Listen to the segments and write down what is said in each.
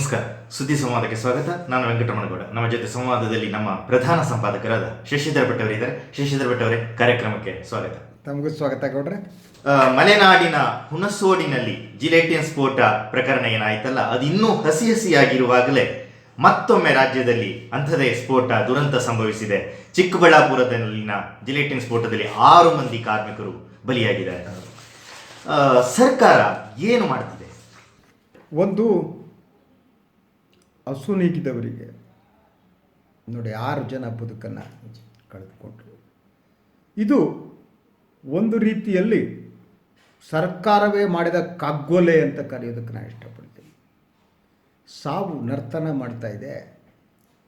ನಮಸ್ಕಾರ. ಸುದ್ದಿ ಸಂವಾದಕ್ಕೆ ಸ್ವಾಗತ. ನಾನು ವೆಂಕಟರಮಣಗೌಡ. ನಮ್ಮ ಜೊತೆ ಸಂವಾದದಲ್ಲಿ ನಮ್ಮ ಪ್ರಧಾನ ಸಂಪಾದಕರಾದ ಶಶಿಧರ್ ಭಟ್ ಅವರಿದ್ದಾರೆ. ಶಶಿಧರ್ ಭಟ್ ಅವರೇ, ಕಾರ್ಯಕ್ರಮಕ್ಕೆ ಸ್ವಾಗತ. ತಮಗೂ ಸ್ವಾಗತ ಗೌಡ್ರೆ. ಮಲೆನಾಡಿನ ಹುಣಸೋಡಿನಲ್ಲಿ ಜಿಲೆಟಿನ್ ಸ್ಫೋಟ ಪ್ರಕರಣ ಏನಾಯ್ತಲ್ಲ, ಅದು ಇನ್ನೂ ಹಸಿ ಹಸಿಯಾಗಿರುವಾಗಲೇ ಮತ್ತೊಮ್ಮೆ ರಾಜ್ಯದಲ್ಲಿ ಅಂಥದೇ ಸ್ಫೋಟ ದುರಂತ ಸಂಭವಿಸಿದೆ. ಚಿಕ್ಕಬಳ್ಳಾಪುರದಲ್ಲಿನ ಜಿಲೆಟಿನ್ ಸ್ಫೋಟದಲ್ಲಿ 6 ಮಂದಿ ಕಾರ್ಮಿಕರು ಬಲಿಯಾಗಿದ್ದಾರೆ. ಸರ್ಕಾರ ಏನು ಮಾಡ್ತಿದೆ? ಒಂದು ಅಸುನೀಗಿದವರಿಗೆ ನೋಡಿ 6 ಜನ ಬದುಕನ್ನು ಕಳೆದುಕೊಂಡ್ರು. ಇದು ಒಂದು ರೀತಿಯಲ್ಲಿ ಸರ್ಕಾರವೇ ಮಾಡಿದ ಕಗ್ಗೊಲೆ ಅಂತ ಕರೆಯೋದಕ್ಕೆ ನಾನು ಇಷ್ಟಪಡ್ತೀನಿ. ಸಾವು ನರ್ತನ ಮಾಡ್ತಾ ಇದೆ.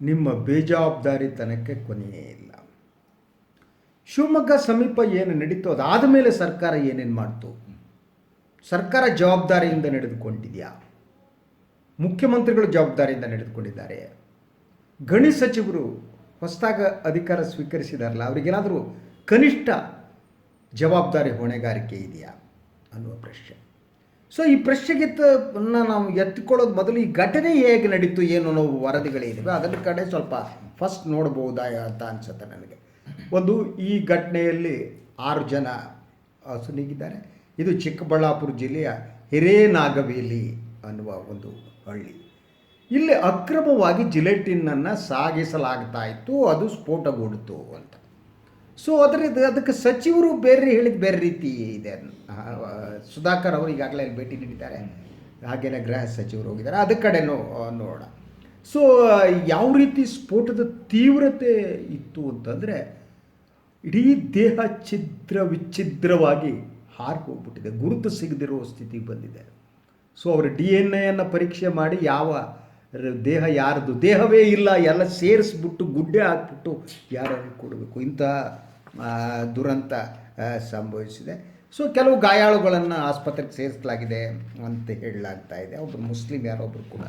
ನಿಮ್ಮ ಬೇಜವಾಬ್ದಾರಿತನಕ್ಕೆ ಕೊನೆಯೇ ಇಲ್ಲ. ಶಿವಮೊಗ್ಗ ಸಮೀಪ ಏನು ನಡೀತೋ ಅದಾದ ಮೇಲೆ ಸರ್ಕಾರ ಏನೇನು ಮಾಡ್ತು? ಸರ್ಕಾರ ಜವಾಬ್ದಾರಿಯಿಂದ ನಡೆದುಕೊಂಡಿದೆಯಾ? ಮುಖ್ಯಮಂತ್ರಿಗಳು ಜವಾಬ್ದಾರಿಯಿಂದ ನಡೆದುಕೊಂಡಿದ್ದಾರೆ. ಗಣಿ ಸಚಿವರು ಹೊಸದಾಗ ಅಧಿಕಾರ ಸ್ವೀಕರಿಸಿದಾರಲ್ಲ, ಅವರಿಗೇನಾದರೂ ಕನಿಷ್ಠ ಜವಾಬ್ದಾರಿ ಹೊಣೆಗಾರಿಕೆ ಇದೆಯಾ ಅನ್ನುವ ಪ್ರಶ್ನೆ. ಸೊ ಈ ಪ್ರಶ್ನೆಗೆ ನಾವು ಎತ್ತಿಕೊಳ್ಳೋದು ಮೊದಲು ಈ ಘಟನೆ ಹೇಗೆ ನಡೀತು, ಏನು ನಾವು ವರದಿಗಳಿದ್ದಾವೆ ಅದರ ಕಡೆ ಸ್ವಲ್ಪ ಫಸ್ಟ್ ನೋಡ್ಬೋದಾ ಅಂತ ಅನಿಸುತ್ತೆ ನನಗೆ. ಒಂದು, ಈ ಘಟನೆಯಲ್ಲಿ 6 ಜನ ಅಸುನೀಗಿದ್ದಾರೆ. ಇದು ಚಿಕ್ಕಬಳ್ಳಾಪುರ ಜಿಲ್ಲೆಯ ಹಿರೇನಾಗವೇಲಿ ಅನ್ನುವ ಒಂದು ಹಳ್ಳಿ. ಇಲ್ಲಿ ಅಕ್ರಮವಾಗಿ ಜಿಲೆಟಿನನ್ನು ಸಾಗಿಸಲಾಗ್ತಾ ಇತ್ತು, ಅದು ಸ್ಫೋಟಗೊಂಡಿತು ಅಂತ. ಸೊ ಅದಕ್ಕೆ ಸಚಿವರು ಬೇರೆ ಹೇಳಿದ ಬೇರೆ ರೀತಿ ಇದೆ. ಸುಧಾಕರ್ ಅವರು ಈಗಾಗಲೇ ಅಲ್ಲಿ ಭೇಟಿ ನೀಡಿದ್ದಾರೆ, ಹಾಗೆಯೇ ಗೃಹ ಸಚಿವರು ಹೋಗಿದ್ದಾರೆ. ಅದ ಕಡೆನೂ ನೋಡೋಣ. ಸೊ ಯಾವ ರೀತಿ ಸ್ಫೋಟದ ತೀವ್ರತೆ ಇತ್ತು ಅಂತಂದರೆ, ಇಡೀ ದೇಹ ವಿಚ್ಛಿದ್ರವಾಗಿ ಹಾರಿ ಹೋಗ್ಬಿಟ್ಟಿದೆ, ಗುರುತು ಸಿಗದಿರೋ ಸ್ಥಿತಿಗೆ ಬಂದಿದೆ. ಸೊ ಅವರು DNA ಪರೀಕ್ಷೆ ಮಾಡಿ ಯಾವ ದೇಹ ಯಾರದು, ದೇಹವೇ ಇಲ್ಲ, ಎಲ್ಲ ಸೇರಿಸ್ಬಿಟ್ಟು ಗುಡ್ಡೆ ಹಾಕ್ಬಿಟ್ಟು ಯಾರು ಕೊಡಬೇಕು, ಇಂಥ ದುರಂತ ಸಂಭವಿಸಿದೆ. ಸೊ ಕೆಲವು ಗಾಯಾಳುಗಳನ್ನು ಆಸ್ಪತ್ರೆಗೆ ಸೇರಿಸಲಾಗಿದೆ ಅಂತ ಹೇಳಲಾಗ್ತಾ ಇದೆ. ಒಬ್ಬರು ಮುಸ್ಲಿಂ ಯಾರೊಬ್ಬರು ಕೂಡ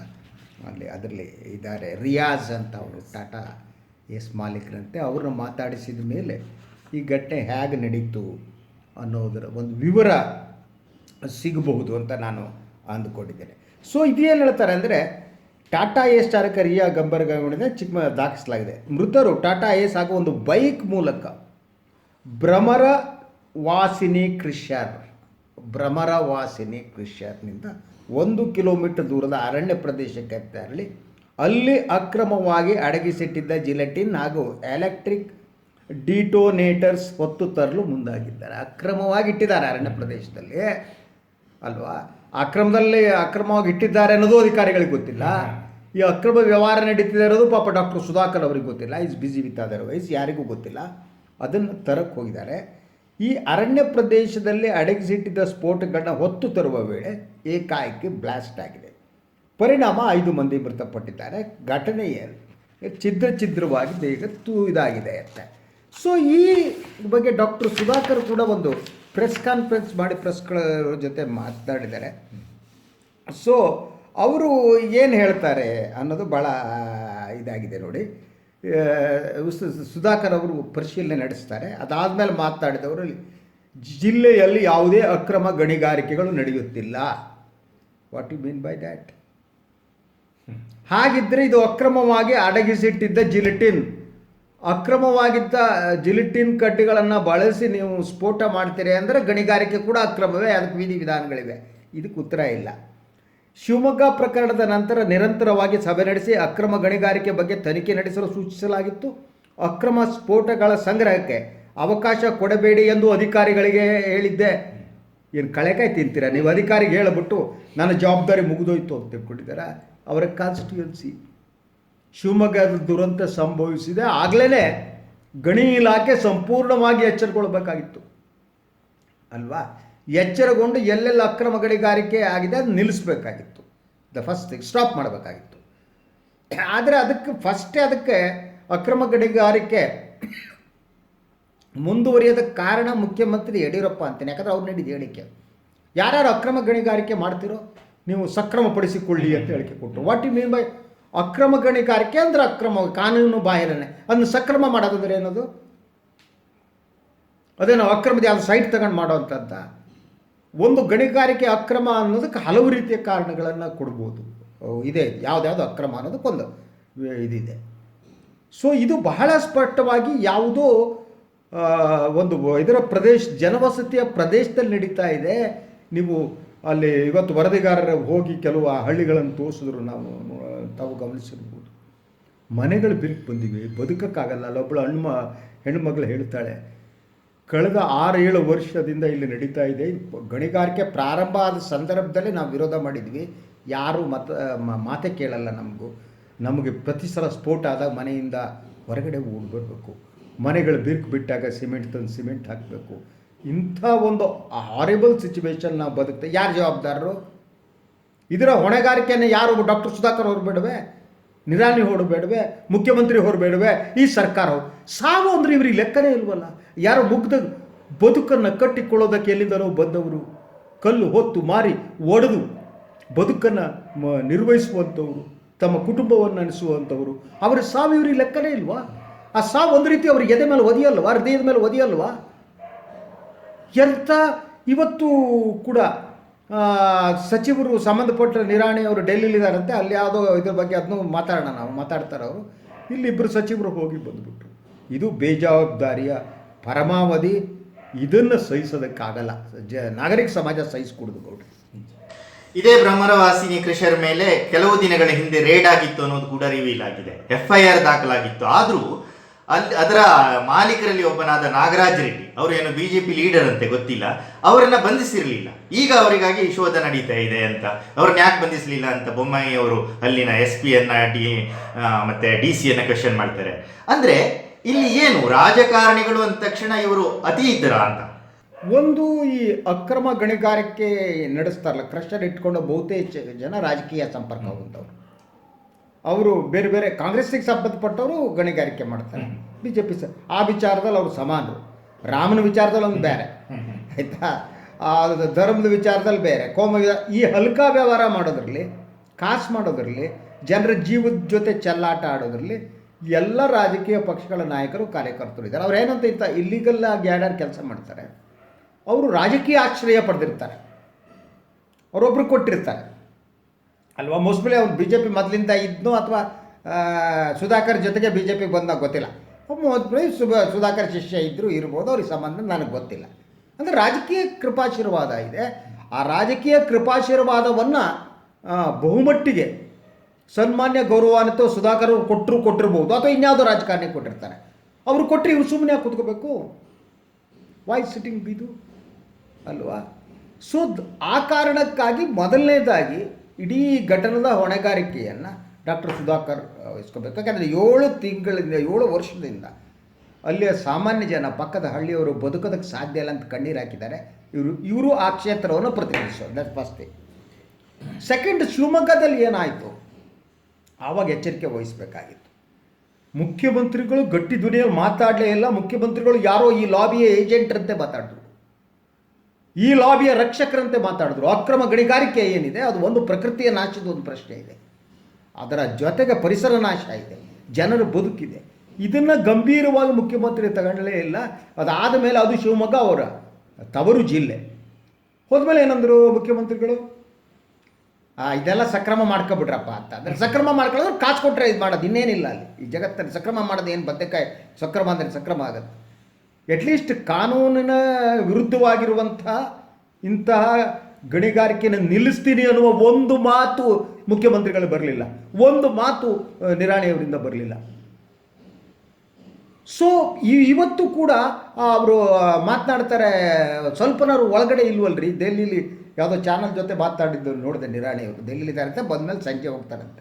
ಅದರಲ್ಲಿ ಇದ್ದಾರೆ, ರಿಯಾಜ್ ಅಂತ, ಅವರು ಟಾಟಾ ಎಸ್ ಮಾಲೀಕರಂತೆ. ಅವ್ರನ್ನ ಮಾತಾಡಿಸಿದ ಮೇಲೆ ಈ ಘಟನೆ ಹೇಗೆ ನಡೀತು ಅನ್ನೋದರ ಒಂದು ವಿವರ ಸಿಗಬಹುದು ಅಂತ ನಾನು ಅಂದುಕೊಂಡಿದ್ದೇನೆ. ಸೊ ಇದೇನು ಹೇಳ್ತಾರೆ ಅಂದರೆ, ಟಾಟಾ ಏಸ್ ಚಾಲಕ ರಿಯಾ ಗಂಬರ್ಗಾಂಗಣಿಂದ ದಾಖಲಿಸಲಾಗಿದೆ. ಮೃತರು ಟಾಟಾ ಏಸ್ ಹಾಗೂ ಒಂದು ಬೈಕ್ ಮೂಲಕ ಭ್ರಮರವಾಸಿನಿ ಕ್ರಿಶ್ಚರ್ನಿಂದ 1 ಕಿಲೋಮೀಟರ್ ದೂರದ ಅರಣ್ಯ ಪ್ರದೇಶಕ್ಕೆ ತೆರಳಿ ಅಲ್ಲಿ ಅಕ್ರಮವಾಗಿ ಅಡಗಿಸಿಟ್ಟಿದ್ದ ಜಿಲೆಟಿನ್ ಹಾಗೂ ಎಲೆಕ್ಟ್ರಿಕ್ ಡಿಟೋನೇಟರ್ಸ್ ಹೊತ್ತು ತರಲು ಮುಂದಾಗಿದ್ದಾರೆ. ಅಕ್ರಮವಾಗಿ ಇಟ್ಟಿದ್ದಾರೆ ಅರಣ್ಯ ಪ್ರದೇಶದಲ್ಲಿ ಅಲ್ವಾ? ಅಕ್ರಮವಾಗಿ ಇಟ್ಟಿದ್ದಾರೆ ಅನ್ನೋದು ಅಧಿಕಾರಿಗಳಿಗೆ ಗೊತ್ತಿಲ್ಲ. ಈ ಅಕ್ರಮ ವ್ಯವಹಾರ ನಡೀತಿದೆ ಅನ್ನೋದು ಪಾಪ ಡಾಕ್ಟರ್ ಸುಧಾಕರ್ ಅವರಿಗೆ ಗೊತ್ತಿಲ್ಲ. ಈಸ್ ಬಿಸಿ ವಿತ್ ಅದರ್ವೈಸ್, ಯಾರಿಗೂ ಗೊತ್ತಿಲ್ಲ. ಅದನ್ನು ತರಕ್ಕೆ ಹೋಗಿದ್ದಾರೆ. ಈ ಅರಣ್ಯ ಪ್ರದೇಶದಲ್ಲಿ ಅಡಗಿಸಿಟ್ಟಿದ್ದ ಸ್ಫೋಟಗಳನ್ನ ಹೊತ್ತು ತರುವ ವೇಳೆ ಏಕಾಏಕಿ ಬ್ಲಾಸ್ಟ್ ಆಗಿದೆ. ಪರಿಣಾಮ 5 ಮಂದಿ ಮೃತಪಟ್ಟಿದ್ದಾರೆ. ಘಟನೆಯ ಛಿದ್ರವಾಗಿ ಬೇಗ ಇದಾಗಿದೆ ಅಂತ. ಸೊ ಈ ಬಗ್ಗೆ ಡಾಕ್ಟರ್ ಸುಧಾಕರ್ ಕೂಡ ಒಂದು ಪ್ರೆಸ್ ಕಾನ್ಫರೆನ್ಸ್ ಮಾಡಿ ಪ್ರೆಸ್ಗಳ ಜೊತೆ ಮಾತನಾಡಿದ್ದಾರೆ. ಸೊ ಅವರು ಏನು ಹೇಳ್ತಾರೆ ಅನ್ನೋದು ಭಾಳ ಇದಾಗಿದೆ ನೋಡಿ. ಸುಧಾಕರ್ ಅವರು ಪರಿಶೀಲನೆ ನಡೆಸ್ತಾರೆ. ಅದಾದಮೇಲೆ ಮಾತನಾಡಿದವರು, ಜಿಲ್ಲೆಯಲ್ಲಿ ಯಾವುದೇ ಅಕ್ರಮ ಗಣಿಗಾರಿಕೆಗಳು ನಡೆಯುತ್ತಿಲ್ಲ. What you mean by that? ಹಾಗಿದ್ದರೆ ಇದು ಅಕ್ರಮವಾಗಿ ಅಡಗಿಸಿಟ್ಟಿದ್ದ ಅಕ್ರಮವಾಗಿದ್ದ ಜಿಲೆಟಿನ್ ಕಡ್ಡಿಗಳನ್ನು ಬಳಸಿ ನೀವು ಸ್ಫೋಟ ಮಾಡ್ತೀರಿ ಅಂದರೆ ಗಣಿಗಾರಿಕೆ ಕೂಡ ಅಕ್ರಮವೇ, ಅದಕ್ಕೆ ವಿಧಾನಗಳಿವೆ. ಇದಕ್ಕೆ ಉತ್ತರ ಇಲ್ಲ. ಶಿವಮೊಗ್ಗ ಪ್ರಕರಣದ ನಂತರ ನಿರಂತರವಾಗಿ ಸಭೆ ನಡೆಸಿ ಅಕ್ರಮ ಗಣಿಗಾರಿಕೆ ಬಗ್ಗೆ ತನಿಖೆ ನಡೆಸಲು ಸೂಚಿಸಲಾಗಿತ್ತು. ಅಕ್ರಮ ಸ್ಫೋಟಗಳ ಸಂಗ್ರಹಕ್ಕೆ ಅವಕಾಶ ಕೊಡಬೇಡಿ ಎಂದು ಅಧಿಕಾರಿಗಳಿಗೆ ಹೇಳಿದ್ದೆ. ಏನು ಕಳೆಕಾಯಿ ತಿಂತೀರಾ ನೀವು? ಅಧಿಕಾರಿಗೆ ಹೇಳಿಬಿಟ್ಟು ನನ್ನ ಜವಾಬ್ದಾರಿ ಮುಗಿದೋಯ್ತು ಅಂತ ತಿಳ್ಕೊಂಡಿದ್ದಾರೆ. ಅವರ ಕಾನ್ಸ್ಟಿಟ್ಯೂನ್ಸಿ ಶಿವಮೊಗ್ಗದ ದುರಂತ ಸಂಭವಿಸಿದೆ. ಆಗಲೇ ಗಣಿ ಇಲಾಖೆ ಸಂಪೂರ್ಣವಾಗಿ ಎಚ್ಚರಗೊಳ್ಳಬೇಕಾಗಿತ್ತು ಅಲ್ವಾ? ಎಚ್ಚರಗೊಂಡು ಎಲ್ಲೆಲ್ಲ ಅಕ್ರಮ ಗಣಿಗಾರಿಕೆ ಆಗಿದೆ ಅದು ನಿಲ್ಲಿಸಬೇಕಾಗಿತ್ತು. ಫಸ್ಟ್ ಸ್ಟಾಪ್ ಮಾಡಬೇಕಾಗಿತ್ತು. ಆದರೆ ಅದಕ್ಕೆ ಅಕ್ರಮ ಗಣಿಗಾರಿಕೆ ಮುಂದುವರಿಯೋದ ಕಾರಣ ಮುಖ್ಯಮಂತ್ರಿ ಯಡಿಯೂರಪ್ಪ ಅಂತೀನಿ. ಯಾಕಂದರೆ ಅವ್ರು ನೀಡಿದ ಹೇಳಿಕೆ, ಯಾರ್ಯಾರು ಅಕ್ರಮ ಗಣಿಗಾರಿಕೆ ಮಾಡ್ತಿರೋ ನೀವು ಸಕ್ರಮಪಡಿಸಿಕೊಳ್ಳಿ ಅಂತ ಹೇಳಿಕೆ ಕೊಟ್ಟರು. ವಾಟ್ ಯು ಮೀನ್ ಬೈ ಅಕ್ರಮ ಗಣಿಗಾರಿಕೆ? ಅಂದರೆ ಅಕ್ರಮ, ಕಾನೂನು ಬಾಹಿರನೇ. ಅದನ್ನು ಸಕ್ರಮ ಮಾಡೋದಂದ್ರೆ ಏನದು? ಅದೇನೋ ಅಕ್ರಮದ ಯಾವುದು ಸೈಟ್ ತಗೊಂಡು ಮಾಡೋವಂಥದ್ದು. ಒಂದು ಗಣಿಗಾರಿಕೆ ಅಕ್ರಮ ಅನ್ನೋದಕ್ಕೆ ಹಲವು ರೀತಿಯ ಕಾರಣಗಳನ್ನು ಕೊಡ್ಬೋದು ಇದೆ, ಯಾವುದ್ಯಾವುದು ಅಕ್ರಮ ಅನ್ನೋದಕ್ಕೊಂದು ಇದಿದೆ. ಸೊ ಇದು ಬಹಳ ಸ್ಪಷ್ಟವಾಗಿ ಯಾವುದೋ ಒಂದು ಇದರ ಜನವಸತಿಯ ಪ್ರದೇಶದಲ್ಲಿ ನಡೀತಾ ಇದೆ. ನೀವು ಅಲ್ಲಿ ಇವತ್ತು ವರದಿಗಾರರು ಹೋಗಿ ಕೆಲವು ಆ ಹಳ್ಳಿಗಳನ್ನು ತೋರಿಸಿದ್ರು, ತಾವು ಗಮನಿಸಿರ್ಬೋದು. ಮನೆಗಳು ಬಿರುಕು ಬಂದಿವೆ, ಬದುಕಕ್ಕಾಗಲ್ಲ. ಅಲ್ಲೊಬ್ಬಳು ಹೆಣ್ಣುಮಗಳು ಹೇಳ್ತಾಳೆ, ಕಳೆದ 6-7 ವರ್ಷದಿಂದ ಇಲ್ಲಿ ನಡೀತಾ ಇದೆ. ಗಣಿಗಾರಿಕೆ ಪ್ರಾರಂಭ ಆದ ಸಂದರ್ಭದಲ್ಲಿ ನಾವು ವಿರೋಧ ಮಾಡಿದ್ವಿ, ಯಾರೂ ಮಾತೇ ಕೇಳಲ್ಲ. ನಮಗೆ ಪ್ರತಿ ಸಲ ಸ್ಫೋಟ ಆದಾಗ ಮನೆಯಿಂದ ಹೊರಗಡೆ ಓಡಿ ಬರಬೇಕು, ಮನೆಗಳು ಬಿರುಕು ಬಿಟ್ಟಾಗ ಸಿಮೆಂಟ್ ತಂದು ಸಿಮೆಂಟ್ ಹಾಕಬೇಕು. ಇಂಥ ಒಂದು ಹಾರಿಬಲ್ ಸಿಚುವೇಶನ್ ನಾವು ಬದುಕ್ತೇವೆ. ಯಾರು ಜವಾಬ್ದಾರರು? ಇದರ ಹೊಣೆಗಾರಿಕೆಯನ್ನು ಯಾರು? ಡಾಕ್ಟರ್ ಸುಧಾಕರ್ ಹೊರಬೇಡವೆ, ನಿರಾಣಿ ಹೊರಬೇಡವೆ, ಮುಖ್ಯಮಂತ್ರಿ ಹೊರಬೇಡವೆ, ಈ ಸರ್ಕಾರ? ಸಾವು ಅಂದರೆ ಇವ್ರಿಗೆ ಲೆಕ್ಕನೇ ಇಲ್ವಲ್ಲ. ಯಾರೋ ಮುಗ್ಧ ಬದುಕನ್ನು ಕಟ್ಟಿಕೊಳ್ಳೋದಕ್ಕೆ ಎಲ್ಲಿಂದಲೋ ಬಂದವರು, ಕಲ್ಲು ಹೊತ್ತು ಮಾರಿ ಒಡೆದು ಬದುಕನ್ನು ನಿರ್ವಹಿಸುವಂಥವ್ರು, ತಮ್ಮ ಕುಟುಂಬವನ್ನು ನಡೆಸುವಂಥವ್ರು, ಅವರ ಸಾವು ಇವ್ರಿಗೆ ಲೆಕ್ಕನೇ ಇಲ್ವಾ? ಆ ಸಾವು ಒಂದು ರೀತಿ ಅವ್ರಿಗೆ ಎದೆ ಮೇಲೆ ಒದಿಯಲ್ವಾ, ಹೃದಯದ ಮೇಲೆ ಒದಿಯಲ್ವಾ? ಎಂಥ ಇವತ್ತು ಕೂಡ ಸಚಿವರು ಸಂಬಂಧಪಟ್ಟ ನಿರಾಣಿ ಅವರು ಡೆಲ್ಲಿಲಿದ್ದಾರಂತೆ, ಅಲ್ಲಿ ಯಾವುದೋ ಇದ್ರ ಬಗ್ಗೆ ಅದನ್ನು ನಾವು ಮಾತಾಡ್ತಾರೆ ಅವರು. ಇಲ್ಲಿ 2 ಸಚಿವರು ಹೋಗಿ ಬಂದುಬಿಟ್ರು. ಇದು ಬೇಜವಾಬ್ದಾರಿಯ ಪರಮಾವಧಿ. ಇದನ್ನು ಸಹಿಸೋದಕ್ಕಾಗಲ್ಲ. ನಾಗರಿಕ ಸಮಾಜ ಸಹಿಸ್ಕೊಡುದು ಗೌಡ್ರಿ. ಇದೇ ಬ್ರಹ್ಮರವಾಸಿನಿ ಕೃಷಿಯರ ಮೇಲೆ ಕೆಲವು ದಿನಗಳ ಹಿಂದೆ ರೇಡ್ ಆಗಿತ್ತು ಅನ್ನೋದು ಕೂಡ ರಿವೀಲ್ ಆಗಿದೆ. FIR ದಾಖಲಾಗಿತ್ತು. ಆದರೂ ಅದರ ಮಾಲೀಕರಲ್ಲಿ ಒಬ್ಬನಾದ ನಾಗರಾಜ್ ರೆಡ್ಡಿ, ಅವರು ಏನು BJP ಲೀಡರ್ ಅಂತೆ ಗೊತ್ತಿಲ್ಲ, ಅವರನ್ನ ಬಂಧಿಸಿರಲಿಲ್ಲ. ಈಗ ಅವರಿಗಾಗಿ ಶೋಧ ನಡೀತಾ ಇದೆ ಅಂತ. ಅವ್ರನ್ನ ಯಾಕೆ ಬಂಧಿಸಲಿಲ್ಲ ಅಂತ ಬೊಮ್ಮಾಯಿ ಅವರು ಅಲ್ಲಿನ SP ಮತ್ತೆ DC ಕ್ವೆಶ್ಚನ್ ಮಾಡ್ತಾರೆ. ಅಂದ್ರೆ ಇಲ್ಲಿ ಏನು ರಾಜಕಾರಣಿಗಳು ಅಂದ ತಕ್ಷಣ ಇವರು ಅತಿ ಇದ್ದರ ಅಂತ. ಒಂದು ಈ ಅಕ್ರಮ ಗಣಿಗಾರಿಕೆ ನಡೆಸ್ತಾರಲ್ಲ, ಕ್ರಷರ್ ಇಟ್ಕೊಂಡು ಬಹುತೇಕ ಜನ ರಾಜಕೀಯ ಸಂಪರ್ಕ ಹೊಂದವರು. ಅವರು ಬೇರೆ ಬೇರೆ ಕಾಂಗ್ರೆಸ್ಸಿಗೆ ಸಂಬಂಧಪಟ್ಟವರು ಗಣಿಗಾರಿಕೆ ಮಾಡ್ತಾರೆ, BJP ಆ ವಿಚಾರದಲ್ಲಿ ಅವರು ಸಮಾನರು. ರಾಮನ ವಿಚಾರದಲ್ಲಿ ಒಂದು ಬೇರೆ, ಆಯಿತಾ, ಧರ್ಮದ ವಿಚಾರದಲ್ಲಿ ಬೇರೆ, ಈ ಹಲ್ಕಾ ವ್ಯವಹಾರ ಮಾಡೋದ್ರಲ್ಲಿ, ಕಾಸು ಮಾಡೋದ್ರಲ್ಲಿ, ಜನರ ಜೀವದ ಜೊತೆ ಚೆಲ್ಲಾಟ ಆಡೋದ್ರಲ್ಲಿ ಎಲ್ಲ ರಾಜಕೀಯ ಪಕ್ಷಗಳ ನಾಯಕರು ಕಾರ್ಯಕರ್ತರು ಇದ್ದಾರೆ. ಅವ್ರು ಏನಂತ ಇಂಥ ಇಲ್ಲಿಗಲ್ ಆಗಿ ಯಾರ್ಯಾರು ಕೆಲಸ ಮಾಡ್ತಾರೆ ಅವರು ರಾಜಕೀಯ ಆಶ್ರಯ ಪಡೆದಿರ್ತಾರೆ, ಅವರೊಬ್ಬರು ಕೊಟ್ಟಿರ್ತಾರೆ ಅಲ್ವಾ. ಮೋಸ್ಟ್ಲಿ ಅವ್ನು BJP ಮೊದಲಿಂದ ಇದ್ನೋ ಅಥವಾ ಸುಧಾಕರ್ ಜೊತೆಗೆ BJPಗೆ ಬಂದಾಗ ಗೊತ್ತಿಲ್ಲ. ಮೊದಲು ಸುಧಾಕರ್ ಶಿಷ್ಯ ಇದ್ದರೂ ಇರ್ಬೋದು, ಅವ್ರಿಗೆ ಸಂಬಂಧ ನನಗೆ ಗೊತ್ತಿಲ್ಲ. ಅಂದರೆ ರಾಜಕೀಯ ಕೃಪಾಶೀರ್ವಾದ ಇದೆ. ಆ ರಾಜಕೀಯ ಕೃಪಾಶೀರ್ವಾದವನ್ನು ಬಹುಮಟ್ಟಿಗೆ ಸನ್ಮಾನ್ಯ ಗೌರವಾನ್ವಿತ ಸುಧಾಕರ್ ಅವರು ಕೊಟ್ಟಿರ್ಬೋದು, ಅಥವಾ ಇನ್ಯಾವುದೋ ರಾಜಕಾರಣಿ ಕೊಟ್ಟಿರ್ತಾರೆ. ಅವರು ಕೊಟ್ಟರೆ ಇವ್ರು ಸುಮ್ಮನೆ ಕೂತ್ಕೋಬೇಕು, ವಾಯ್ಸ್ ಸಿಟ್ಟಿಂಗ್ ಬಿದು ಅಲ್ವಾ. ಸೊ ಆ ಕಾರಣಕ್ಕಾಗಿ ಮೊದಲನೇದಾಗಿ ಇಡೀ ಘಟನದ ಹೊಣೆಗಾರಿಕೆಯನ್ನು ಡಾಕ್ಟರ್ ಸುಧಾಕರ್ ವಹಿಸ್ಕೋಬೇಕು. ಯಾಕಂದರೆ 7 ವರ್ಷದಿಂದ ಅಲ್ಲಿಯ ಸಾಮಾನ್ಯ ಜನ, ಪಕ್ಕದ ಹಳ್ಳಿಯವರು ಬದುಕೋದಕ್ಕೆ ಸಾಧ್ಯ ಇಲ್ಲ ಅಂತ ಕಣ್ಣೀರು ಹಾಕಿದ್ದಾರೆ. ಇವರು ಆ ಕ್ಷೇತ್ರವನ್ನು ಪ್ರತಿನಿಧಿಸೋದು. That first thing. ಸೆಕೆಂಡ್, ಶಿವಮೊಗ್ಗದಲ್ಲಿ ಏನಾಯಿತು ಆವಾಗ ಎಚ್ಚರಿಕೆ ವಹಿಸಬೇಕಾಗಿತ್ತು. ಮುಖ್ಯಮಂತ್ರಿಗಳು ಗಟ್ಟಿ ಧ್ವನಿಯಲ್ಲಿ ಮಾತಾಡಲೇ ಇಲ್ಲ. ಮುಖ್ಯಮಂತ್ರಿಗಳು ಯಾರೋ ಈ ಲಾಬಿಯ ಏಜೆಂಟ್ರಂತೆ ಮಾತಾಡಿದ್ರು, ಈ ಲಾಬಿಯ ರಕ್ಷಕರಂತೆ ಮಾತಾಡಿದ್ರು. ಅಕ್ರಮ ಗಣಿಗಾರಿಕೆ ಏನಿದೆ ಅದು ಒಂದು ಪ್ರಕೃತಿಯ ನಾಶದ ಒಂದು ಪ್ರಶ್ನೆ ಇದೆ, ಅದರ ಜೊತೆಗೆ ಪರಿಸರ ನಾಶ ಇದೆ, ಜನರ ಬದುಕಿದೆ. ಇದನ್ನು ಗಂಭೀರವಾಗಿ ಮುಖ್ಯಮಂತ್ರಿ ತಗೊಂಡಲೇ ಇಲ್ಲ. ಅದಾದ ಮೇಲೆ ಅದು ಶಿವಮೊಗ್ಗ ಅವರ ತವರು ಜಿಲ್ಲೆ. ಹೋದ್ಮೇಲೆ ಏನಂದರು ಮುಖ್ಯಮಂತ್ರಿಗಳು, ಇದೆಲ್ಲ ಸಕ್ರಮ ಮಾಡ್ಕೊಬಿಟ್ರಪ್ಪ ಅಂತ. ಅಂದರೆ ಸಕ್ರಮ ಮಾಡ್ಕೊಳ್ಳೋದು ಕಾಸು ಕೊಟ್ಟರೆ ಇದು ಮಾಡೋದು, ಇನ್ನೇನಿಲ್ಲ ಅಲ್ಲಿ ಈ ಜಗತ್ತಲ್ಲಿ. ಸಕ್ರಮ ಮಾಡೋದು ಏನು, ಬದನೆಕಾಯಿ ಸಕ್ರಮ ಅಂದರೆ ಸಕ್ರಮ ಆಗುತ್ತೆ. ಅಟ್ಲೀಸ್ಟ್ ಕಾನೂನಿನ ವಿರುದ್ಧವಾಗಿರುವಂಥ ಇಂತಹ ಗಣಿಗಾರಿಕೆಯನ್ನು ನಿಲ್ಲಿಸ್ತೀನಿ ಅನ್ನುವ ಒಂದು ಮಾತು ಮುಖ್ಯಮಂತ್ರಿಗಳು ಬರಲಿಲ್ಲ, ಒಂದು ಮಾತು ನಿರಾಣಿಯವರಿಂದ ಬರಲಿಲ್ಲ. ಸೊ ಇವತ್ತು ಕೂಡ ಅವರು ಮಾತನಾಡ್ತಾರೆ. ಸ್ವಲ್ಪನಾರು ಒಳಗಡೆ ಇಲ್ವಲ್ರಿ. ದೆಹಲಿಲಿ ಯಾವುದೋ ಚಾನಲ್ ಜೊತೆ ಮಾತಾಡಿದ್ದು ನೋಡಿದೆ. ನಿರಾಣಿಯವರು ದೆಹಲಿಲಿದ್ದಾರಂತೆ, ಬಂದಮೇಲೆ ಸಂಜೆ ಹೋಗ್ತಾರಂತೆ.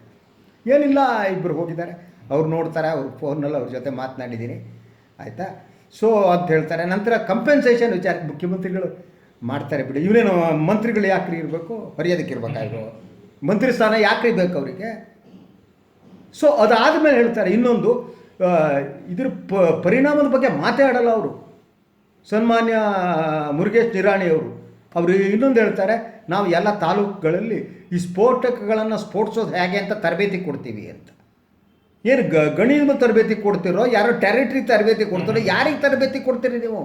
ಏನಿಲ್ಲ, ಇಬ್ಬರು ಹೋಗಿದ್ದಾರೆ, ಅವ್ರು ನೋಡ್ತಾರೆ, ಅವ್ರ ಫೋನಲ್ಲಿ ಅವ್ರ ಜೊತೆ ಮಾತನಾಡಿದ್ದೀನಿ, ಆಯಿತಾ. ಸೊ ಅಂತ ಹೇಳ್ತಾರೆ. ನಂತರ ಕಂಪೆನ್ಸೇಷನ್ ವಿಚಾರಕ್ಕೆ ಮುಖ್ಯಮಂತ್ರಿಗಳು ಮಾಡ್ತಾರೆ ಬಿಡಿ. ಇವನೇನು ಮಂತ್ರಿಗಳು ಯಾಕ್ರಿ ಇರಬೇಕು, ಮರ್ಯಾದಕ್ಕೆ ಇರಬೇಕಾದ್ರು ಮಂತ್ರಿ ಸ್ಥಾನ ಯಾಕ್ರಿ ಬೇಕು ಅವರಿಗೆ. ಸೊ ಅದಾದಮೇಲೆ ಹೇಳ್ತಾರೆ ಇನ್ನೊಂದು, ಇದ್ರ ಪರಿಣಾಮದ ಬಗ್ಗೆ ಮಾತಾಡಲ್ಲ ಅವರು. ಸನ್ಮಾನ್ಯ ಮುರುಗೇಶ್ ನಿರಾಣಿಯವರು ಅವರು ಇನ್ನೊಂದು ಹೇಳ್ತಾರೆ, ನಾವು ಎಲ್ಲ ತಾಲೂಕುಗಳಲ್ಲಿ ಈ ಸ್ಫೋಟಕಗಳನ್ನು ಸ್ಫೋಟಿಸೋದು ಹೇಗೆ ಅಂತ ತರಬೇತಿ ಕೊಡ್ತೀವಿ ಅಂತ. ಏನು ಗಣಿತ ತರಬೇತಿ ಕೊಡ್ತಿರೋ, ಯಾರೋ ಟೆರಿಟರಿ ತರಬೇತಿ ಕೊಡ್ತಾರೋ, ಯಾರಿಗೆ ತರಬೇತಿ ಕೊಡ್ತೀರಿ ನೀವು?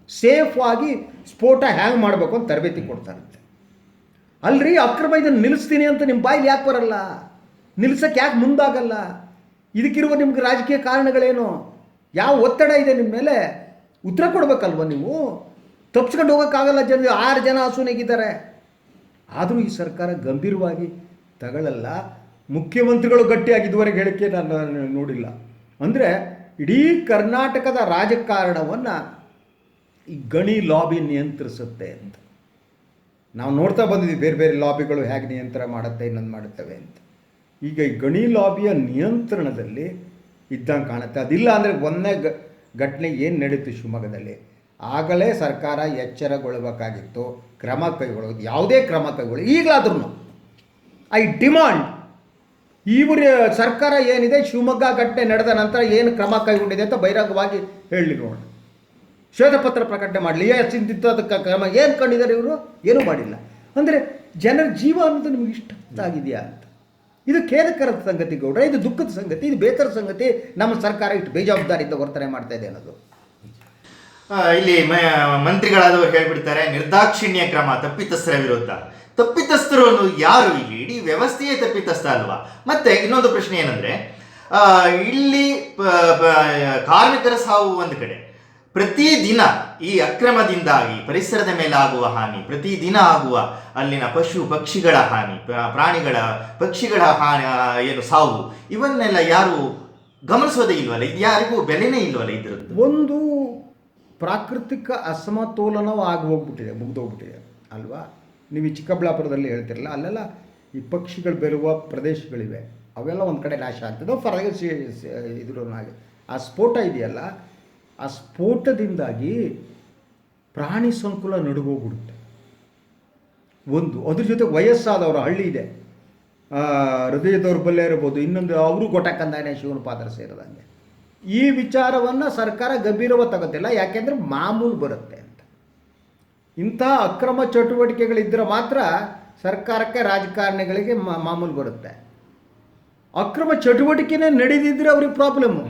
ಸೇಫ್ ಆಗಿ ಸ್ಫೋಟ ಹೇಗೆ ಮಾಡಬೇಕು ಅಂತ ತರಬೇತಿ ಕೊಡ್ತಾರಂತೆ. ಅಲ್ರಿ ಅಕ್ರಮ ಇದನ್ನು ನಿಲ್ಲಿಸ್ತೀನಿ ಅಂತ ನಿಮ್ಮ ಬಾಯಲ್ಲಿ ಯಾಕೆ ಬರಲ್ಲ? ನಿಲ್ಸಕ್ಕೆ ಯಾಕೆ ಮುಂದಾಗಲ್ಲ? ಇದಕ್ಕಿರುವ ನಿಮ್ಗೆ ರಾಜಕೀಯ ಕಾರಣಗಳೇನು? ಯಾವ ಒತ್ತಡ ಇದೆ ನಿಮ್ಮ ಮೇಲೆ? ಉತ್ತರ ಕೊಡಬೇಕಲ್ವ ನೀವು? ತಪ್ಪಿಸ್ಕೊಂಡು ಹೋಗೋಕ್ಕಾಗಲ್ಲ. 6 ಜನ ಹಸುನೆಗಿದ್ದಾರೆ. ಆದರೂ ಈ ಸರ್ಕಾರ ಗಂಭೀರವಾಗಿ ತಗೊಳ್ಳಲ್ಲ. ಮುಖ್ಯಮಂತ್ರಿಗಳು ಗಟ್ಟಿಯಾಗಿ ಇದುವರೆಗೆ ಹೇಳಿಕೆ ನಾನು ನೋಡಿಲ್ಲ. ಅಂದರೆ ಇಡೀ ಕರ್ನಾಟಕದ ರಾಜಕಾರಣವನ್ನು ಈ ಗಣಿ ಲಾಬಿ ನಿಯಂತ್ರಿಸುತ್ತೆ ಅಂತ ನಾವು ನೋಡ್ತಾ ಬಂದಿದ್ದೀವಿ. ಬೇರೆ ಬೇರೆ ಲಾಬಿಗಳು ಹೇಗೆ ನಿಯಂತ್ರಣ ಮಾಡುತ್ತೆ, ಇನ್ನೊಂದು ಮಾಡುತ್ತವೆ ಅಂತ. ಈಗ ಈ ಗಣಿ ಲಾಬಿಯ ನಿಯಂತ್ರಣದಲ್ಲಿ ಇದ್ದಂಗೆ ಕಾಣುತ್ತೆ. ಅದಿಲ್ಲ ಅಂದರೆ ಒಂದನೇ ಘಟನೆ ಏನು ನಡೀತು ಶಿವಮೊಗ್ಗದಲ್ಲಿ, ಆಗಲೇ ಸರ್ಕಾರ ಎಚ್ಚರಗೊಳ್ಳಬೇಕಾಗಿತ್ತು, ಕ್ರಮ ಕೈಗೊಳ್ಳೋದು. ಯಾವುದೇ ಕ್ರಮ ಕೈಗೊಳ್ಳಿ ಈಗಲಾದ್ರೂ ಐ ಡಿಮಾಂಡ್ ಇವರು ಸರ್ಕಾರ ಏನಿದೆ ಶಿವಮೊಗ್ಗ ಘಟನೆ ನಡೆದ ನಂತರ ಏನು ಕ್ರಮ ಕೈಗೊಂಡಿದೆ ಅಂತ ಬಹಿರಂಗವಾಗಿ ಹೇಳಿ ನೋಡೋಣ. ಶ್ವೇತಪತ್ರ ಪ್ರಕಟಣೆ ಮಾಡಲಿ. ಅದಕ್ಕೆ ಕ್ರಮ ಏನು ಕಂಡಿದ್ದಾರೆ ಇವರು? ಏನೂ ಮಾಡಿಲ್ಲ. ಅಂದರೆ ಜನರ ಜೀವ ಅನ್ನೋದು ನಿಮ್ಗೆ ಇಷ್ಟ ಆಗಿದೆಯಾ ಅಂತ. ಇದು ಖೇದಕರದ ಸಂಗತಿ ಗೌಡ್ರೆ, ಇದು ದುಃಖದ ಸಂಗತಿ, ಇದು ಬೇಸರ ಸಂಗತಿ. ನಮ್ಮ ಸರ್ಕಾರ ಇಷ್ಟು ಬೇಜವಾಬ್ದಾರಿಯಿಂದ ವರ್ತನೆ ಮಾಡ್ತಾ ಇದೆ ಅನ್ನೋದು. ಇಲ್ಲಿ ಮಂತ್ರಿಗಳಾದವರು ಹೇಳ್ಬಿಡ್ತಾರೆ ನಿರ್ದಾಕ್ಷಿಣ್ಯ ಕ್ರಮ ತಪ್ಪಿತಸ್ಥರ ವಿರುದ್ಧ. ತಪ್ಪಿತಸ್ಥರು ಅನ್ನೋದು ಯಾರು? ಇಲ್ಲಿ ಇಡೀ ವ್ಯವಸ್ಥೆಯೇ ತಪ್ಪಿತಸ್ಥ ಅಲ್ವಾ? ಮತ್ತೆ ಇನ್ನೊಂದು ಪ್ರಶ್ನೆ ಏನಂದ್ರೆ, ಇಲ್ಲಿ ಕಾರ್ಮಿಕರ ಸಾವು ಒಂದು ಕಡೆ, ಪ್ರತಿದಿನ ಈ ಅಕ್ರಮದಿಂದಾಗಿ ಪರಿಸರದ ಮೇಲೆ ಆಗುವ ಹಾನಿ, ಪ್ರತಿದಿನ ಆಗುವ ಅಲ್ಲಿನ ಪಶು ಪಕ್ಷಿಗಳ ಹಾನಿ, ಪ್ರಾಣಿಗಳ ಪಕ್ಷಿಗಳ ಹಾನಿ, ಏನು ಸಾವು, ಇವನ್ನೆಲ್ಲ ಯಾರು ಗಮನಿಸೋದೇ ಇಲ್ವಲ್ಲ? ಇದು ಯಾರಿಗೂ ಬೆಲೆನೇ ಇಲ್ವಲ್ಲ ಇದ್ರದ್ದು? ಒಂದು ಪ್ರಾಕೃತಿಕ ಅಸಮತೋಲನವೂ ಆಗಿ ಹೋಗ್ಬಿಟ್ಟಿದೆ, ಮುಗ್ದೋಗ್ಬಿಟ್ಟಿದೆ ಅಲ್ವಾ? ನೀವು ಈ ಚಿಕ್ಕಬಳ್ಳಾಪುರದಲ್ಲಿ ಹೇಳ್ತಿರಲ್ಲ, ಅಲ್ಲೆಲ್ಲ ಈ ಪಕ್ಷಿಗಳು ಬರುವ ಪ್ರದೇಶಗಳಿವೆ, ಅವೆಲ್ಲ ಒಂದು ಕಡೆ ನಾಶ ಆಗ್ತದೆ. ಇದ್ರಾಗೆ ಆ ಸ್ಫೋಟ ಇದೆಯಲ್ಲ, ಆ ಸ್ಫೋಟದಿಂದಾಗಿ ಪ್ರಾಣಿ ಸಂಕುಲ ನಡುಗೋಗ್ಬಿಡುತ್ತೆ ಒಂದು. ಅದ್ರ ಜೊತೆ ವಯಸ್ಸಾದವರು, ಹಳ್ಳಿ ಇದೆ, ಹೃದಯ ದೌರ್ಬಲ್ಯ ಇರ್ಬೋದು, ಇನ್ನೊಂದು ಅವರು ಗೊಟಕಂದಾನೆ ಶಿವನ ಪಾತ್ರ ಸೇರಿದಂಗೆ. ಈ ವಿಚಾರವನ್ನು ಸರ್ಕಾರ ಗಂಭೀರವಾಗಿ ತಗೋತಿಲ್ಲ. ಯಾಕೆಂದರೆ ಮಾಮೂಲು ಬರುತ್ತೆ ಅಂತ. ಇಂಥ ಅಕ್ರಮ ಚಟುವಟಿಕೆಗಳಿದ್ದರೆ ಮಾತ್ರ ಸರ್ಕಾರಕ್ಕೆ, ರಾಜಕಾರಣಿಗಳಿಗೆ ಮಾಮೂಲು ಬರುತ್ತೆ. ಅಕ್ರಮ ಚಟುವಟಿಕೆನೇ ನಡೆದಿದ್ದರೆ ಅವ್ರಿಗೆ ಪ್ರಾಬ್ಲಮ್ಮು.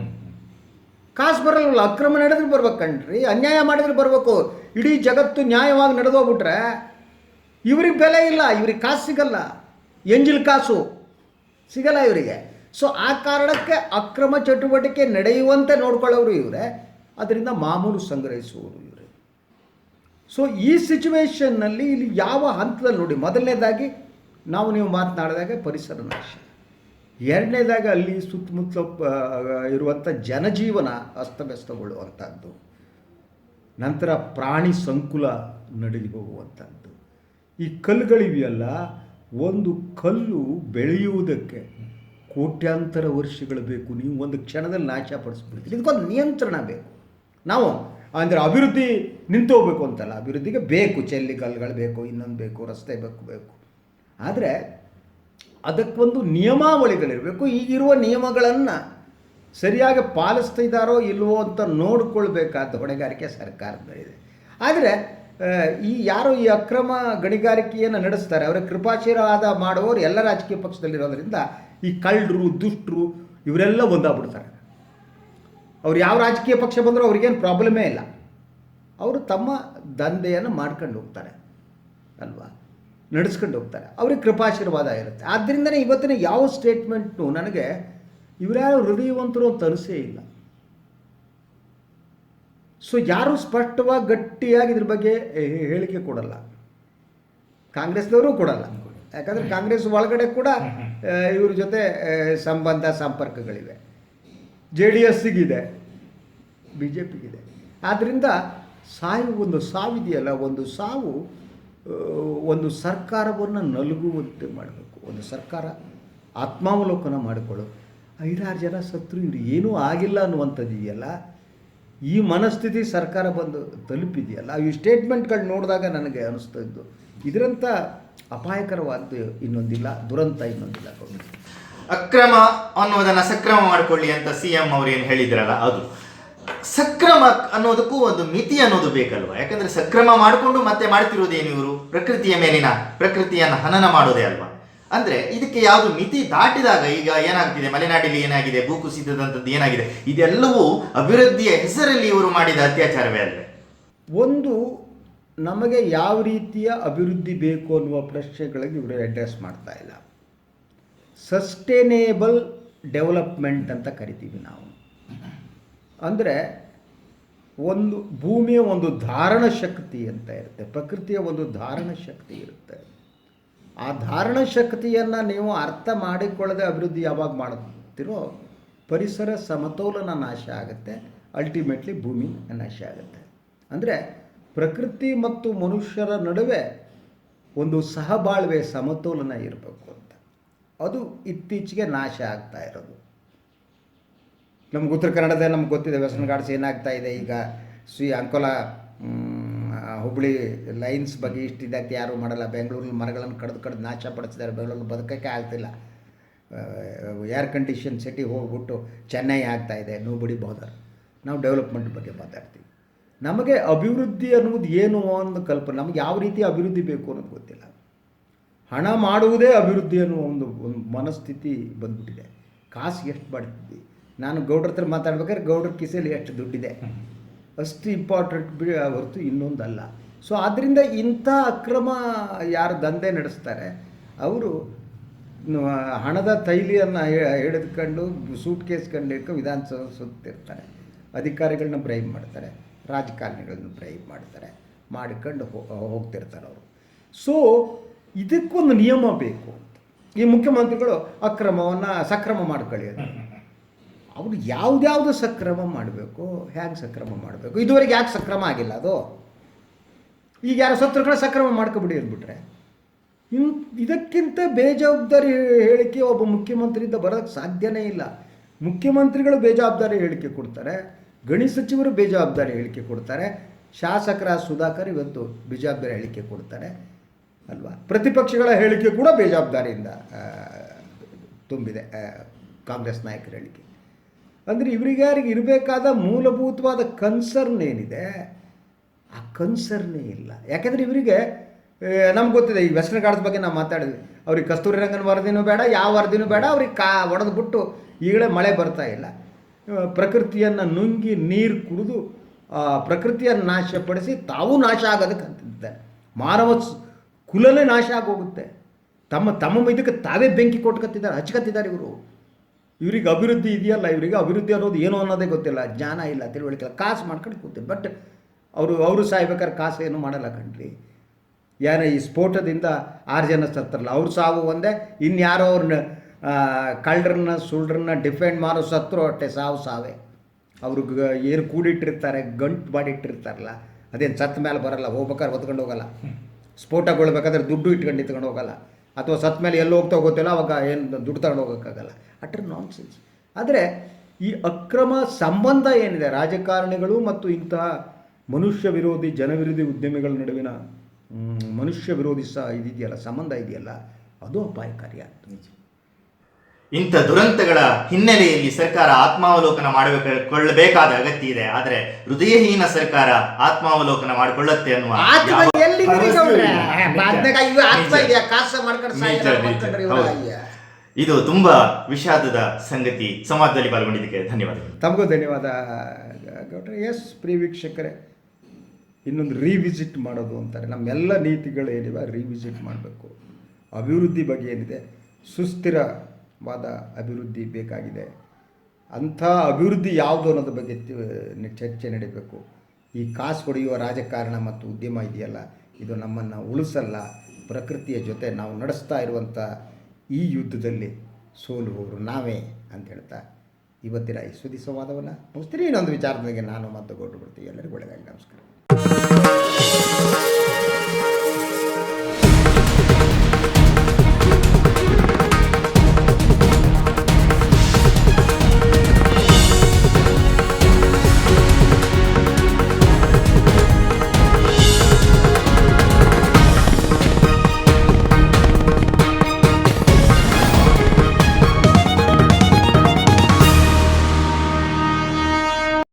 ಕಾಸು ಬರಲ್ಲ. ಅಕ್ರಮ ನಡೆದ್ರೆ ಬರ್ಬೇಕು ಕಣ್ರಿ, ಅನ್ಯಾಯ ಮಾಡಿದ್ರೆ ಬರಬೇಕು. ಇಡೀ ಜಗತ್ತು ನ್ಯಾಯವಾಗಿ ನಡೆದೋಗ್ಬಿಟ್ರೆ ಇವ್ರಿಗೆ ಬೆಲೆ ಇಲ್ಲ, ಇವ್ರಿಗೆ ಕಾಸು ಸಿಗಲ್ಲ, ಎಂಜಿಲ್ ಕಾಸು ಸಿಗಲ್ಲ ಇವರಿಗೆ. ಸೊ ಆ ಕಾರಣಕ್ಕೆ ಅಕ್ರಮ ಚಟುವಟಿಕೆ ನಡೆಯುವಂತೆ ನೋಡ್ಕೊಳ್ಳೋರು ಇವರೇ, ಅದರಿಂದ ಮಾಮೂಲು ಸಂಗ್ರಹಿಸುವವರು ಇವರೇ. ಸೊ ಈ ಸಿಚುವೇಶನ್ನಲ್ಲಿ ಇಲ್ಲಿ ಯಾವ ಹಂತದಲ್ಲಿ ನೋಡಿ, ಮೊದಲನೇದಾಗಿ ನೀವು ಮಾತನಾಡಿದಾಗ ಪರಿಸರ ನಾಶ, ಎರಡನೇದಾಗ ಅಲ್ಲಿ ಸುತ್ತಮುತ್ತಲ ಇರುವಂಥ ಜನಜೀವನ ಅಸ್ತವ್ಯಸ್ತಗೊಳ್ಳುವಂಥದ್ದು, ನಂತರ ಪ್ರಾಣಿ ಸಂಕುಲ ನಡಿಗೆ ಹೋಗುವಂಥದ್ದು. ಈ ಕಲ್ಲುಗಳಿವೆಯಲ್ಲ, ಒಂದು ಕಲ್ಲು ಬೆಳೆಯುವುದಕ್ಕೆ ಕೋಟ್ಯಾಂತರ ವರ್ಷಗಳು ಬೇಕು. ನೀವು ಒಂದು ಕ್ಷಣದಲ್ಲಿ ನಾಶಪಡಿಸ್ಬಿಡ್ತೀರಿ. ಇದಕ್ಕೊಂದು ನಿಯಂತ್ರಣ ಬೇಕು. ನಾವು ಅಂದರೆ ಅಭಿವೃದ್ಧಿ ನಿಂತೋಗ್ಬೇಕು ಅಂತಲ್ಲ, ಅಭಿವೃದ್ಧಿಗೆ ಬೇಕು, ಚೆಲ್ಲಿ ಕಲ್ಲುಗಳು ಬೇಕು, ಇನ್ನೊಂದು ಬೇಕು, ರಸ್ತೆ ಬೇಕು. ಆದರೆ ಅದಕ್ಕೊಂದು ನಿಯಮಾವಳಿಗಳಿರಬೇಕು. ಈಗಿರುವ ನಿಯಮಗಳನ್ನು ಸರಿಯಾಗಿ ಪಾಲಿಸ್ತಾ ಇದ್ದಾರೋ ಇಲ್ವೋ ಅಂತ ನೋಡಿಕೊಳ್ಬೇಕಾದ ಹೊಣೆಗಾರಿಕೆ ಸರ್ಕಾರದಲ್ಲಿದೆ. ಆದರೆ ಈ ಯಾರು ಈ ಅಕ್ರಮ ಗಣಿಗಾರಿಕೆಯನ್ನು ನಡೆಸ್ತಾರೆ, ಅವರ ಕೃಪಾಶೀರ್ವಾದ ಮಾಡುವವರು ಎಲ್ಲ ರಾಜಕೀಯ ಪಕ್ಷದಲ್ಲಿರೋದ್ರಿಂದ ಈ ಕಳ್ಳರು, ದುಷ್ಟರು ಇವರೆಲ್ಲ ಒಂದಾಗ್ಬಿಡ್ತಾರೆ. ಅವ್ರು ಯಾವ ರಾಜಕೀಯ ಪಕ್ಷ ಬಂದರೂ ಅವ್ರಿಗೇನು ಪ್ರಾಬ್ಲಮೇ ಇಲ್ಲ. ಅವರು ತಮ್ಮ ದಂಧೆಯನ್ನು ಮಾಡ್ಕೊಂಡು ಹೋಗ್ತಾರೆ ಅಲ್ವಾ, ನಡೆಸ್ಕೊಂಡು ಹೋಗ್ತಾರೆ. ಅವ್ರಿಗೆ ಕೃಪಾಶೀರ್ವಾದ ಇರುತ್ತೆ. ಆದ್ದರಿಂದನೇ ಇವತ್ತಿನ ಯಾವ ಸ್ಟೇಟ್ಮೆಂಟ್ನು ನನಗೆ ಇವರ್ಯಾರು ಹೃದಯವಂತರು ಅಂತ ಅನಿಸೇ ಇಲ್ಲ. ಸೊ ಯಾರೂ ಸ್ಪಷ್ಟವಾಗಿ ಗಟ್ಟಿಯಾಗಿ ಇದ್ರ ಬಗ್ಗೆ ಹೇಳಿಕೆ ಕೊಡಲ್ಲ. ಕಾಂಗ್ರೆಸ್ನವರು ಕೊಡಲ್ಲ. ಯಾಕಂದರೆ ಕಾಂಗ್ರೆಸ್ ಒಳಗಡೆ ಕೂಡ ಇವ್ರ ಜೊತೆ ಸಂಬಂಧ ಸಂಪರ್ಕಗಳಿವೆ. JDSಗಿದೆ, BJPಗಿದೆ. ಆದ್ದರಿಂದ ಒಂದು ಸಾವಿದೆಯಲ್ಲ, ಒಂದು ಸಾವು ಒಂದು ಸರ್ಕಾರವನ್ನು ನಲುಗುವಂತೆ ಮಾಡಬೇಕು. ಒಂದು ಸರ್ಕಾರ ಆತ್ಮಾವಲೋಕನ ಮಾಡಿಕೊಳ್ಳು. 5-6 ಜನ ಸತ್ರು, ಇವರು ಏನೂ ಆಗಿಲ್ಲ ಅನ್ನುವಂಥದ್ದು ಇದೆಯಲ್ಲ, ಈ ಮನಸ್ಥಿತಿ ಸರ್ಕಾರ ಬಂದು ತಲುಪಿದೆಯಲ್ಲ. ಈ ಸ್ಟೇಟ್ಮೆಂಟ್ಗಳು ನೋಡಿದಾಗ ನನಗೆ ಅನಿಸ್ತಾ ಇದ್ದು ಇದರಂಥ ಅಪಾಯಕರವಾದ್ದು ಇನ್ನೊಂದಿಲ್ಲ, ದುರಂತ ಇನ್ನೊಂದಿಲ್ಲ. ಅಕ್ರಮ ಅನ್ನೋದನ್ನು ಸಕ್ರಮ ಮಾಡಿಕೊಳ್ಳಿ ಅಂತ CM ಅವ್ರು ಏನು ಹೇಳಿದ್ರಲ್ಲ, ಅದು ಸಕ್ರಮ ಅನ್ನೋದಕ್ಕೂ ಒಂದು ಮಿತಿ ಅನ್ನೋದು ಬೇಕಲ್ವ? ಯಾಕಂದ್ರೆ ಸಕ್ರಮ ಮಾಡಿಕೊಂಡು ಮತ್ತೆ ಮಾಡ್ತಿರೋದೇನು ಇವರು? ಪ್ರಕೃತಿಯನ್ನು ಹನನ ಮಾಡೋದೇ ಅಲ್ವಾ? ಅಂದ್ರೆ ಇದಕ್ಕೆ ಯಾವುದು ಮಿತಿ ದಾಟಿದಾಗ ಈಗ ಏನಾಗ್ತಿದೆ, ಮಲೆನಾಡಿನಲ್ಲಿ ಏನಾಗಿದೆ, ಭೂಕುಸಿತದಂಥದ್ದು ಏನಾಗಿದೆ, ಇದೆಲ್ಲವೂ ಅಭಿವೃದ್ಧಿಯ ಹೆಸರಲ್ಲಿ ಇವರು ಮಾಡಿದ ಅತ್ಯಾಚಾರವೇ ಅಲ್ವೇ? ಒಂದು ನಮಗೆ ಯಾವ ರೀತಿಯ ಅಭಿವೃದ್ಧಿ ಬೇಕು ಅನ್ನುವ ಪ್ರಶ್ನೆಗಳಿಗೆ ಇವರು ಅಡ್ರೆಸ್ ಮಾಡ್ತಾ ಇಲ್ಲ. ಸಸ್ಟೇನೇಬಲ್ ಡೆವಲಪ್ಮೆಂಟ್ ಅಂತ ಕರಿತೀವಿ ನಾವು. ಅಂದರೆ ಒಂದು ಭೂಮಿಯ ಒಂದು ಧಾರಣ ಶಕ್ತಿ ಅಂತ ಇರುತ್ತೆ, ಪ್ರಕೃತಿಯ ಒಂದು ಧಾರಣ ಶಕ್ತಿ ಇರುತ್ತೆ. ಆ ಧಾರಣ ಶಕ್ತಿಯನ್ನು ನೀವು ಅರ್ಥ ಮಾಡಿಕೊಳ್ಳದೆ ಅಭಿವೃದ್ಧಿ ಯಾವಾಗ ಮಾಡುತ್ತೀರೋ ಪರಿಸರ ಸಮತೋಲನ ನಾಶ ಆಗುತ್ತೆ, ಅಲ್ಟಿಮೇಟ್ಲಿ ಭೂಮಿ ನಾಶ ಆಗುತ್ತೆ. ಅಂದರೆ ಪ್ರಕೃತಿ ಮತ್ತು ಮನುಷ್ಯರ ನಡುವೆ ಒಂದು ಸಹಬಾಳ್ವೆ ಸಮತೋಲನ ಇರಬೇಕು ಅಂತ, ಅದು ಇತ್ತೀಚೆಗೆ ನಾಶ ಆಗ್ತಾ ಇರೋದು. ನಮ್ಗೆ ಉತ್ತರ ಕನ್ನಡದ ನಮ್ಗೆ ಗೊತ್ತಿದೆ, ವೆಸ್ಟರ್ನ್ ಘಾಟ್ಸ್ ಏನಾಗ್ತಾ ಇದೆ ಈಗ. ಅಂಕೋಲಾ ಹುಬ್ಬಳ್ಳಿ ಲೈನ್ಸ್ ಬಗ್ಗೆ ಇಷ್ಟಿದಾಗ್ತಿ ಯಾರೂ ಮಾಡಲ್ಲ. ಬೆಂಗಳೂರಲ್ಲಿ ಮರಗಳನ್ನು ಕಡ್ದು ನಾಶ ಪಡಿಸಿದ್ದಾರೆ. ಬೆಂಗಳೂರಲ್ಲಿ ಬದುಕೋಕ್ಕೆ ಆಗ್ತಿಲ್ಲ. ಏರ್ ಕಂಡೀಷನ್ ಸಿಟಿ ಹೋಗ್ಬಿಟ್ಟು ಚೆನ್ನೈ ಆಗ್ತಾಯಿದೆ. ನೋಬಡಿ ಬಾದರ್. ನಾವು ಡೆವಲಪ್ಮೆಂಟ್ ಬಗ್ಗೆ ಮಾತಾಡ್ತೀವಿ. ನಮಗೆ ಅಭಿವೃದ್ಧಿ ಅನ್ನೋದು ಏನು ಅನ್ನೋ ಕಲ್ಪನೆ, ನಮಗೆ ಯಾವ ರೀತಿ ಅಭಿವೃದ್ಧಿ ಬೇಕು ಅನ್ನೋದು ಗೊತ್ತಿಲ್ಲ. ಹಣ ಮಾಡುವುದೇ ಅಭಿವೃದ್ಧಿ ಅನ್ನುವ ಒಂದು ಮನಸ್ಥಿತಿ ಬಂದ್ಬಿಟ್ಟಿದೆ. ಕಾಸು ಎಷ್ಟು ಮಾಡ್ತಿದ್ವಿ. ನಾನು ಗೌಡ್ರ ಹತ್ರ ಮಾತಾಡ್ಬೇಕಾದ್ರೆ ಗೌಡ್ರ ಕಿಸೆಯಲ್ಲಿ ಎಷ್ಟು ದುಡ್ಡಿದೆ ಅಷ್ಟು ಇಂಪಾರ್ಟೆಂಟ್ ಹೊರತು ಇನ್ನೊಂದಲ್ಲ. ಸೊ ಆದ್ದರಿಂದ ಇಂಥ ಅಕ್ರಮ ಯಾರು ದಂಧೆ ನಡೆಸ್ತಾರೆ ಅವರು ಹಣದ ತೈಲಿಯನ್ನು ಹಿಡಿದುಕೊಂಡು ಸೂಟ್ ಕೇಸ್ ಕಂಡು ವಿಧಾನಸೌಧ ಸುತ್ತಿರ್ತಾರೆ. ಅಧಿಕಾರಿಗಳನ್ನ ಬ್ರೈಬ್ ಮಾಡ್ತಾರೆ, ರಾಜಕಾರಣಿಗಳನ್ನ ಬ್ರೈಬ್ ಮಾಡ್ತಾರೆ, ಮಾಡಿಕೊಂಡು ಹೋಗ್ತಿರ್ತಾರೆ ಅವರು. ಸೊ ಇದಕ್ಕೊಂದು ನಿಯಮ ಬೇಕು ಅಂತ. ಈ ಮುಖ್ಯಮಂತ್ರಿಗಳು ಅಕ್ರಮವನ್ನು ಸಕ್ರಮ ಮಾಡ್ಕೊಳ್ಳಿ ಅಂತ. ಅವರು ಯಾವುದ್ಯಾವುದು ಸಕ್ರಮ ಮಾಡಬೇಕು, ಹೇಗೆ ಸಕ್ರಮ ಮಾಡಬೇಕು, ಇದುವರೆಗೆ ಯಾಕೆ ಸಕ್ರಮ ಆಗಿಲ್ಲ ಅದು. ಈಗ ಯಾರು ಸತ್ರಗಳ ಸಕ್ರಮ ಮಾಡ್ಕೊಬಿಡಿ ಅಂದ್ಬಿಟ್ರೆ ಇದಕ್ಕಿಂತ ಬೇಜವಾಬ್ದಾರಿ ಹೇಳಿಕೆ ಒಬ್ಬ ಮುಖ್ಯಮಂತ್ರಿಯಿಂದ ಬರೋಕ್ಕೆ ಸಾಧ್ಯನೇ ಇಲ್ಲ. ಮುಖ್ಯಮಂತ್ರಿಗಳು ಬೇಜವಾಬ್ದಾರಿ ಹೇಳಿಕೆ ಕೊಡ್ತಾರೆ, ಗಣಿ ಸಚಿವರು ಬೇಜವಾಬ್ದಾರಿ ಹೇಳಿಕೆ ಕೊಡ್ತಾರೆ, ಶಾಸಕರ ಸುಧಾಕರ್ ಇವತ್ತು ಬೇಜವಾಬ್ದಾರಿ ಹೇಳಿಕೆ ಕೊಡ್ತಾರೆ ಅಲ್ವಾ. ಪ್ರತಿಪಕ್ಷಗಳ ಹೇಳಿಕೆ ಕೂಡ ಬೇಜವಾಬ್ದಾರಿಯಿಂದ ತುಂಬಿದೆ, ಕಾಂಗ್ರೆಸ್ ನಾಯಕರ ಹೇಳಿಕೆ. ಅಂದರೆ ಇವರಿಗಾರಿಗೆ ಇರಬೇಕಾದ ಮೂಲಭೂತವಾದ ಕನ್ಸರ್ನ್ ಏನಿದೆ ಆ ಕನ್ಸರ್ನೇ ಇಲ್ಲ. ಯಾಕೆಂದರೆ ಇವರಿಗೆ ನಮ್ಗೆ ಗೊತ್ತಿದೆ, ಈ ವೆಸ್ಟರ್ನ್ ಘಾಟ್ಸ್ ಬಗ್ಗೆ ನಾವು ಮಾತಾಡಿದ್ವಿ. ಅವ್ರಿಗೆ ಕಸ್ತೂರಿ ರಂಗನ ವರದಿನೂ ಬೇಡ, ಯಾವ ವರದಿನೂ ಬೇಡ. ಅವ್ರಿಗೆ ಒಡೆದ್ಬಿಟ್ಟು ಈಗಲೇ ಮಳೆ ಬರ್ತಾ ಇಲ್ಲ. ಪ್ರಕೃತಿಯನ್ನು ನುಂಗಿ ನೀರು ಕುಡಿದು ಪ್ರಕೃತಿಯನ್ನು ನಾಶಪಡಿಸಿ ತಾವು ನಾಶ ಆಗೋದಕ್ಕೆ ಅಂತಿದ್ದಾರೆ. ಮಾನವ ಕುಲನೇ ನಾಶ ಆಗೋಗುತ್ತೆ. ತಮ್ಮ ಇದಕ್ಕೆ ತಾವೇ ಬೆಂಕಿ ಕೊಟ್ಕೊತಿದ್ದಾರೆ, ಹಚ್ಕೊತಿದ್ದಾರೆ ಇವರು. ಇವ್ರಿಗೆ ಅಭಿವೃದ್ಧಿ ಇದೆಯಲ್ಲ, ಇವರಿಗೆ ಅಭಿವೃದ್ಧಿ ಅನ್ನೋದು ಏನು ಅನ್ನೋದೇ ಗೊತ್ತಿಲ್ಲ, ಜ್ಞಾನ ಇಲ್ಲ, ತಿಳುವಳಿಕೆ ಇಲ್ಲ, ಕಾಸು ಮಾಡ್ಕೊಂಡು ಕೂತಿದ್ರು. ಬಟ್ ಅವರು ಸಾಯ್ಬೇಕಾದ್ರೆ ಕಾಸು ಏನು ಮಾಡಲ್ಲ ಕಣ್ರಿ. ಯಾರೋ ಈ ಸ್ಫೋಟದಿಂದ 6 ಜನ ಸತ್ತರಲ್ಲ, ಅವ್ರ ಸಾವು ಒಂದೇ. ಇನ್ಯಾರೋ ಅವ್ರನ್ನ ಕಳ್ಳರನ್ನ ಸುಳ್ಳರನ್ನ ಡಿಫೆಂಡ್ ಮಾಡೋ ಸತ್ರು ಅಷ್ಟೇ, ಸಾವೇ. ಅವ್ರಿಗೆ ಏನು ಕೂಡಿಟ್ಟಿರ್ತಾರೆ, ಗಂಟು ಮಾಡಿಟ್ಟಿರ್ತಾರಲ್ಲ, ಅದೇನು ಸತ್ತ ಮೇಲೆ ಬರಲ್ಲ, ಹೋಗ್ಬೇಕಾದ್ರೆ ಹೊತ್ಕೊಂಡು ಹೋಗಲ್ಲ. ಸ್ಫೋಟಗೊಳ್ಬೇಕಾದ್ರೆ ದುಡ್ಡು ಇಟ್ಕೊಂಡು ಹೋಗಲ್ಲ, ಅಥವಾ ಸತ್ತ ಮೇಲೆ ಎಲ್ಲಿ ಹೋಗ್ತಾ ಗೊತ್ತಿಲ್ಲ, ಅವಾಗ ಏನು ದುಡ್ಡು ತಗೊಂಡು ಹೋಗೋಕ್ಕಾಗಲ್ಲ. ಅಟ್ರ ನಾನ್ಸೆನ್ಸ್. ಆದರೆ ಈ ಅಕ್ರಮ ಸಂಬಂಧ ಏನಿದೆ ರಾಜಕಾರಣಿಗಳು ಮತ್ತು ಇಂತಹ ಮನುಷ್ಯ ವಿರೋಧಿ ಜನವಿರೋಧಿ ಉದ್ಯಮಿಗಳ ನಡುವಿನ ಮನುಷ್ಯ ವಿರೋಧಿ ಇದೆಯಲ್ಲ, ಸಂಬಂಧ ಇದೆಯಲ್ಲ, ಅದು ಅಪಾಯಕಾರಿ ಆಗ್ತದೆ. ಇಂಥ ದುರಂತಗಳ ಹಿನ್ನೆಲೆಯಲ್ಲಿ ಸರ್ಕಾರ ಆತ್ಮಾವಲೋಕನ ಮಾಡಿಕೊಳ್ಳಬೇಕಾದ ಅಗತ್ಯ ಇದೆ. ಆದರೆ ಹೃದಯಹೀನ ಸರ್ಕಾರ ಆತ್ಮಾವಲೋಕನ ಮಾಡಿಕೊಳ್ಳುತ್ತೆ ಅನ್ನುವ ಇದು ತುಂಬಾ ವಿಷಾದದ ಸಂಗತಿ. ಸಂವಾದದಲ್ಲಿ ಪಾಲ್ಗೊಂಡಿದ್ದಕ್ಕೆ ಧನ್ಯವಾದಗಳು. ತಮಗೂ ಧನ್ಯವಾದ ಗೌಡ್ರೆ. ಎಸ್ ಪ್ರಿಯ ವೀಕ್ಷಕರೇ, ಇನ್ನೊಂದು ರೀವಿಸಿಟ್ ಮಾಡೋದು ಅಂತಾರೆ. ನಮ್ಮೆಲ್ಲ ನೀತಿಗಳು ಏನಿವೆ ರೀವಿಸಿಟ್ ಮಾಡಬೇಕು. ಅಭಿವೃದ್ಧಿ ಬಗ್ಗೆ ಏನಿದೆ, ಸುಸ್ಥಿರವಾದ ಅಭಿವೃದ್ಧಿ ಬೇಕಾಗಿದೆ. ಅಂಥ ಅಭಿವೃದ್ಧಿ ಯಾವುದು ಅನ್ನೋದ್ರ ಬಗ್ಗೆ ಚರ್ಚೆ ನಡೀಬೇಕು. ಈ ಕಾಸು ಹೊಡೆಯುವ ರಾಜಕಾರಣ ಮತ್ತು ಉದ್ಯಮ ಇದೆಯಲ್ಲ, ಇದು ನಮ್ಮನ್ನು ಉಳಿಸಲ್ಲ. ಪ್ರಕೃತಿಯ ಜೊತೆ ನಾವು ನಡೆಸ್ತಾ ಇರುವಂಥ ಈ ಯುದ್ಧದಲ್ಲಿ ಸೋಲುವವರು ನಾವೇ ಅಂತ ಹೇಳ್ತಾ ಇವತ್ತಿನ ಈ ಸುದ್ದಿ ಸಂವಾದವನ್ನು ಮುಗಿಸ್ತೀನಿ. ಇನ್ನೊಂದು ವಿಚಾರದೊಂದಿಗೆ ನಾನು ಮತ್ತು ಗೌಡ್ರು ಬರ್ತೀವಿ. ಎಲ್ಲರಿಗೂ ಒಳ್ಳೆಯದಾಗಿ. ನಮಸ್ಕಾರ.